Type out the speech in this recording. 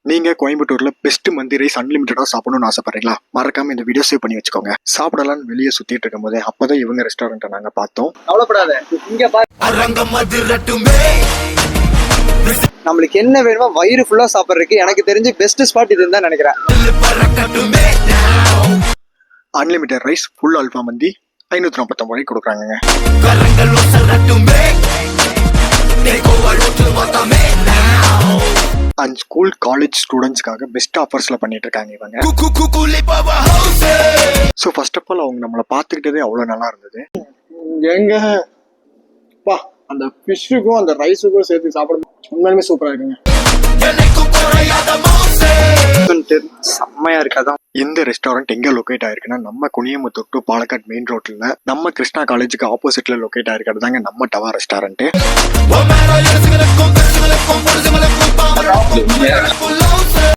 நீங்க கோயம்புத்தூர்ல பெஸ்ட் மந்தி ரைஸ் அன்லிமிட்டடா சாப்பிடணும்னு ஆசைப்படுறீங்களா? மறக்காம இந்த வீடியோ சேவ் பண்ணி வச்சுக்கோங்க. சாப்பிடலாம்னு வெளியே சுத்திட்டு இருக்கும் போதே அப்பதான் இவங்க ரெஸ்டாரண்ட்டை நாங்க பார்த்தோம். கவலைப்படாத, இங்க நம்மளுக்கு என்ன வேணுமோ வயிறு ஃபுல்லா சாப்பிட்றதுக்கு எனக்கு தெரிஞ்சு பெஸ்ட் ஸ்பாட் இதுன்னு தான் நினைக்கிறேன். அன்லிமிட்டட் ரைஸ் ஃபுல் அல்ஃபா மந்தி 549 ரூபாய்க்கு கொடுக்குறாங்க. அண்ட் ஸ்கூல் காலேஜ் ஸ்டூடெண்ட்ஸ்க்காக பெஸ்ட் ஆஃபர்ஸ்ல பண்ணிட்டு இருக்காங்க இவங்க. ஸோ ஃபர்ஸ்ட் ஆஃப் ஆல் அவங்க நம்மளை பார்த்துக்கிட்டதே அவ்வளோ நல்லா இருந்தது. எங்க பா அந்த ஃபிஷ்ஷுக்கும் அந்த ரைஸுக்கும் சேர்த்து சாப்பிடும் உண்மையுமே சூப்பரா இருக்குங்க. செம்மையா இருக்காதான். இந்த ரெஸ்டாரண்ட் எங்க லொகேட் ஆயிருக்குன்னா நம்ம குனியமுத்தூர் டு பாலக்காட் மெயின் ரோட்ல நம்ம கிருஷ்ணா காலேஜுக்கு ஆப்போசிட்ல லொகேட் ஆயிருக்கிறது தாங்க நம்ம டவா ரெஸ்டாரண்ட்.